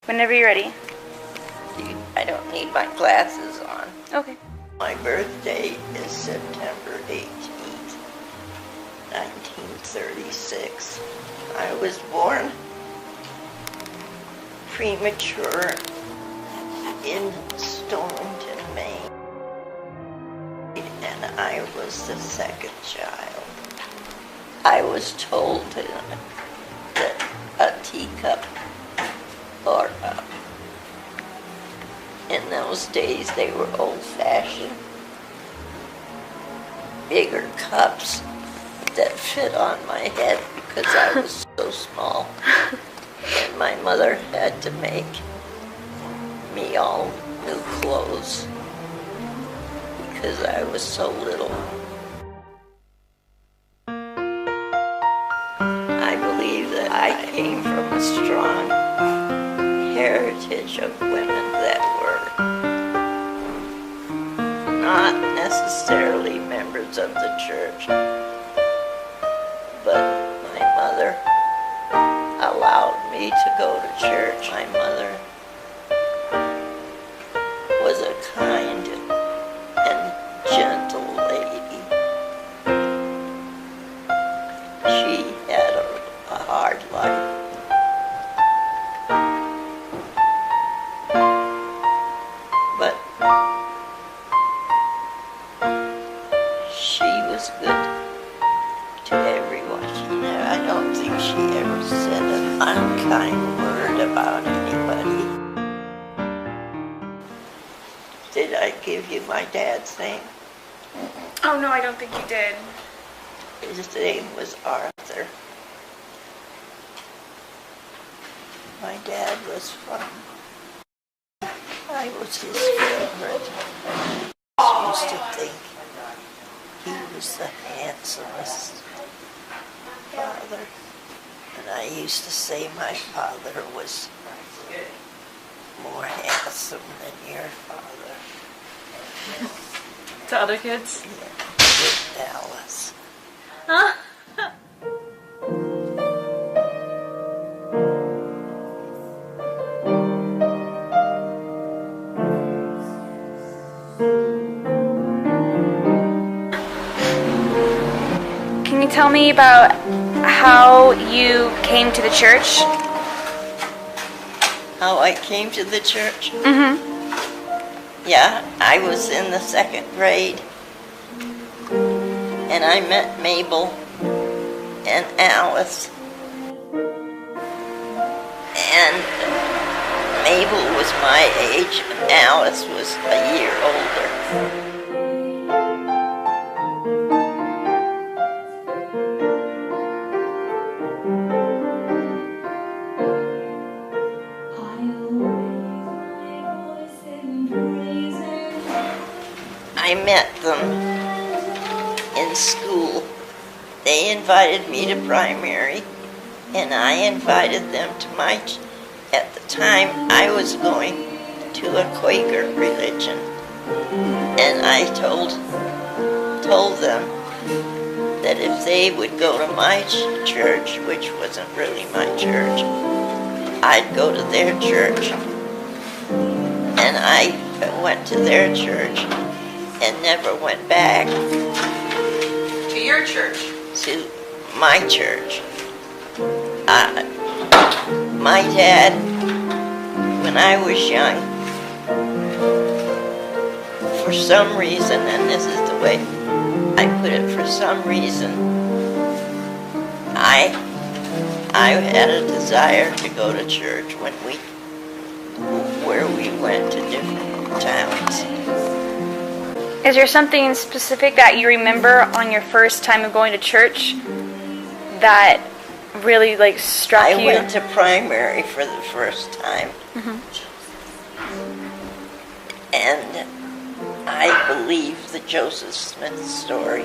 Whenever you're ready. I don't need my glasses on. Okay. My birthday is September 18th, 1936. I was born premature in Stonington, Maine, and I was the second child. I was told that a teacup, or in those days they were old-fashioned, bigger cups that fit on my head because I was so small. And my mother had to make me all new clothes because I was so little. I believe that I came from a strong heritage of women that were not necessarily members of the church, but my mother allowed me to go to church. My mother was a kind and gentle lady. She had a hard life. But she was good to everyone. I don't think she ever said an unkind word about anybody. Did I give you my dad's name? Oh, no, I don't think you did. His name was Arthur. My dad was I was his favorite. I used to think he was the handsomest father. And I used to say my father was more handsome than your father. To other kids? Yeah, with Dallas. Huh? Can you tell me about how you came to the church? How I came to the church? Mm-hmm. Yeah, I was in the second grade, and I met Mabel and Alice. And Mabel was my age, and Alice was a year older. I met them in school. They invited me to primary, and I invited them to my, at the time I was going to a Quaker religion, and I told them that if they would go to my church, which wasn't really my church, I'd go to their church. And I went to their church and never went back. To your church? To my church. My dad, when I was young, for some reason, and this is the way I put it, for some reason, I had a desire to go to church where we went to different towns. Is there something specific that you remember on your first time of going to church that really struck you? I went to primary for the first time. Mm-hmm. And I believed the Joseph Smith story.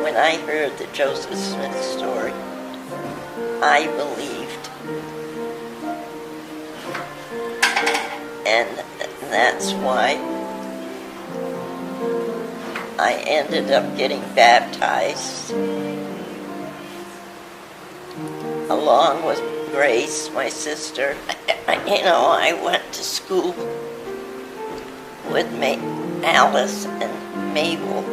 When I heard the Joseph Smith story, I believed. And that's why I ended up getting baptized along with Grace, my sister. You know, I went to school with Alice and Mabel.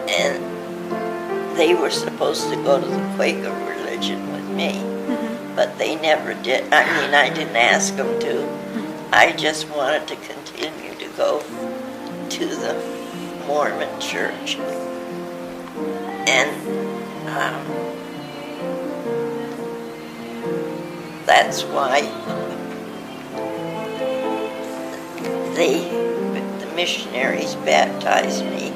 And they were supposed to go to the Quaker religion with me, but they never did. I mean, I didn't ask them to. I just wanted to continue to go to the Mormon church. And that's why the missionaries baptized me.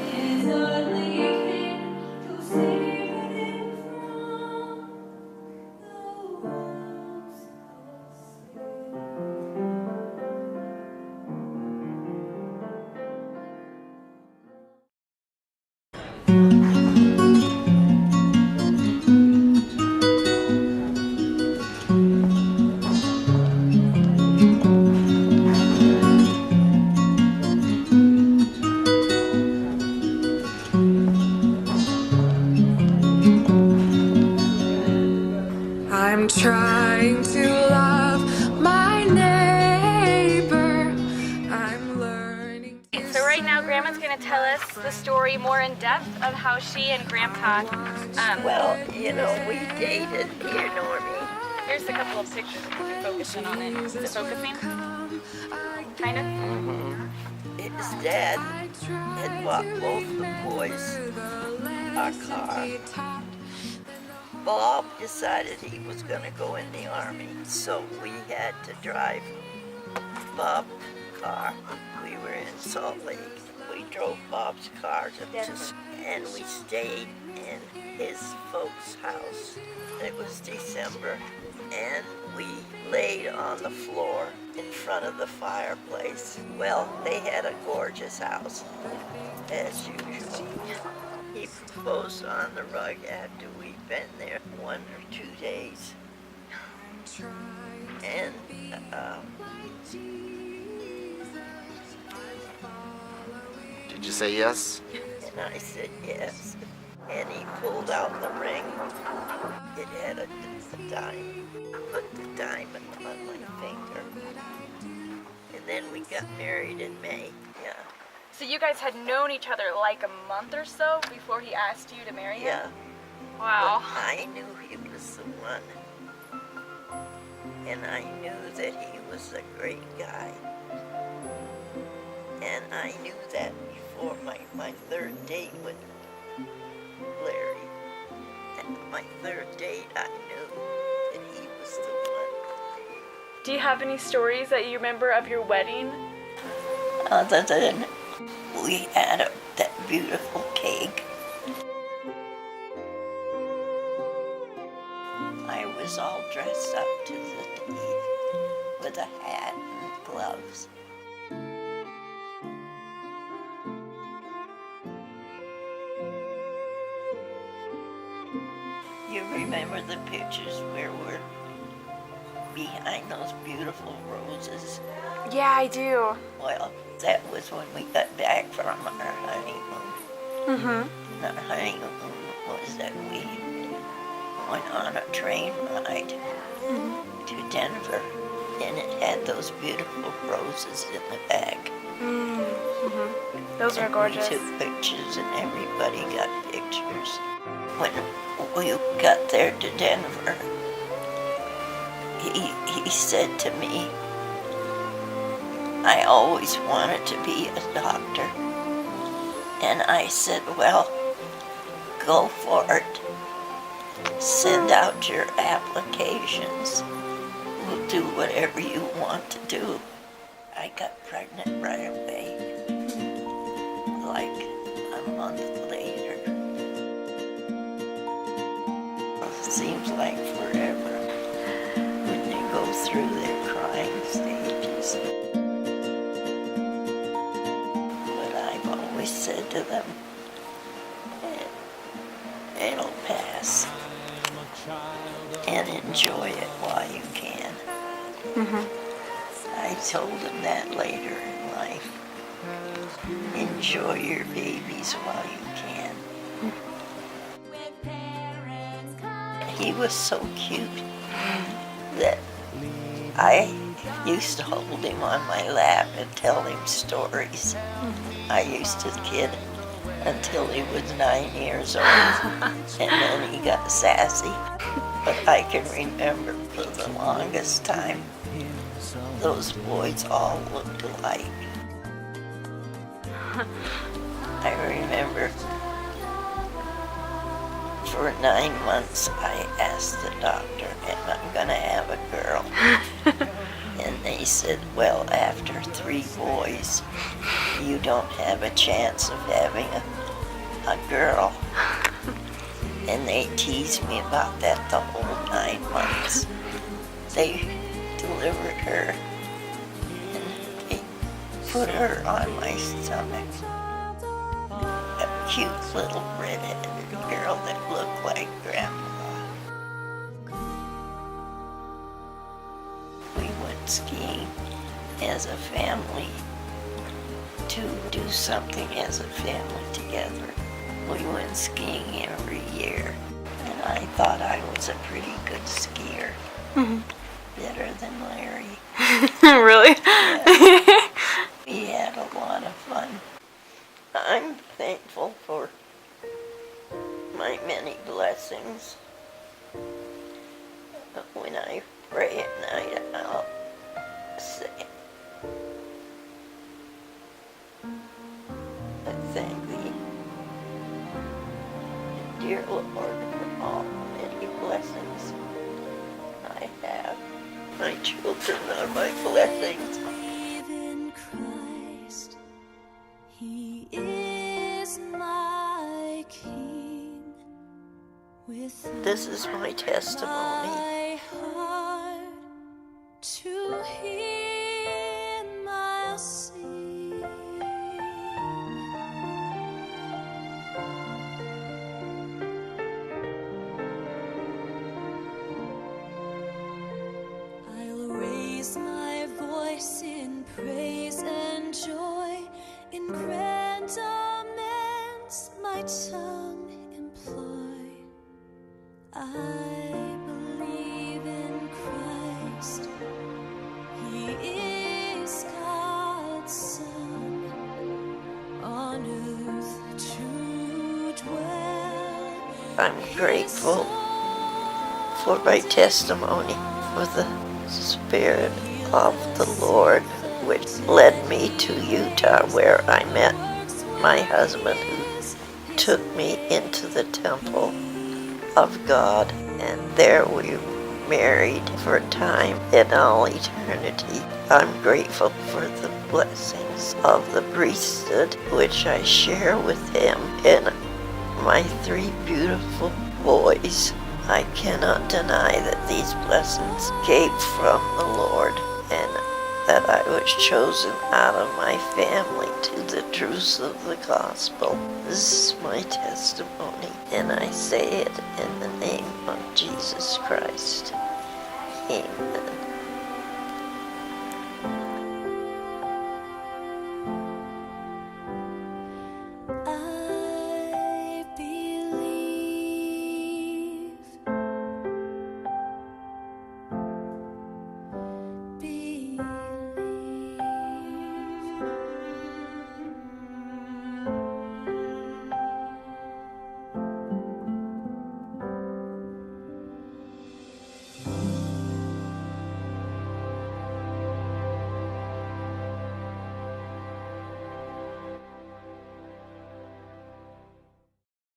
I'm trying to love my neighbor. I'm learning. So right now, Grandma's going to tell us the story more in depth of how she and Grandpa. Well, you know, we dated here, Normie. Here's a couple of pictures if you can focus in on it. Is it focusing? Kind of. His dad had bought both the boys a car. Bob decided he was going to go in the Army, so we had to drive Bob's car. We were in Salt Lake. We drove Bob's car and we stayed in his folks' house. It was December, and we laid on the floor in front of the fireplace. Well, they had a gorgeous house, as usual. He proposed on the rug after we'd been there 1 or 2 days. And did you say yes? and I said yes. And he pulled out the ring. It had a diamond. I put the diamond on my finger. And then we got married in May. Yeah. So you guys had known each other like a month or so before he asked you to marry him? Yeah. Wow. But I knew he was the one. And I knew that he was a great guy. And I knew that before my third date with Larry. At my third date, I knew that he was the one. Do you have any stories that you remember of your wedding? Other than we had that beautiful cake. I was all dressed up to the teeth with a hat and gloves. You remember the pictures where we're behind those beautiful roses? Yeah, I do. Well, that was when we got back from our honeymoon. Mm-hmm. Our honeymoon was that we went on a train ride to Denver, and it had those beautiful roses in the back. Mm-hmm. Those were gorgeous. We took pictures, and everybody got pictures. When we got there to Denver, he said to me, I always wanted to be a doctor. And I said, well, go for it. Send out your applications. We'll do whatever you want to do. I got pregnant right away, like a month later. It seems like forever when they go through their crying stages. But I've always said to them, it'll pass. And enjoy it while you can. I told him that later in life. Enjoy your babies while you can. he was so cute that I used to hold him on my lap and tell him stories. I used to kid until he was 9 years old, and then he got sassy. But I can remember for the longest time, those boys all looked alike. I remember for 9 months I asked the doctor, am I gonna have a girl? And they said, well, after 3 boys, you don't have a chance of having a girl. And they teased me about that the whole 9 months. They delivered her and they put her on my stomach. A cute little red-headed girl that looked like Grandpa. We went skiing as a family to do something as a family together. We went skiing every year, and I thought I was a pretty good skier. Better than Larry. Really? Yeah. We had a lot of fun. I'm thankful for my many blessings. When I pray at night, I'll say, I thank thee, dear Lord, for all the many blessings I have. My children are my blessings. In Christ, He is my King. With This is my testimony. my heart to Him I'll sing. I'll raise my voice in praise and joy, in grand amends my tongue employ. I believe in Christ, He is God's Son, on earth to dwell. I'm grateful for my testimony, for the Spirit of the Lord, which led me to Utah, where I met my husband, who took me into the temple of God, and there we married for a time in all eternity. I'm grateful for the blessings of the priesthood, which I share with him and my 3 beautiful boys. I cannot deny that these blessings came from the Lord, and that I was chosen out of my family to the truths of the gospel. This is my testimony, and I say it in the name of Jesus Christ. Amen.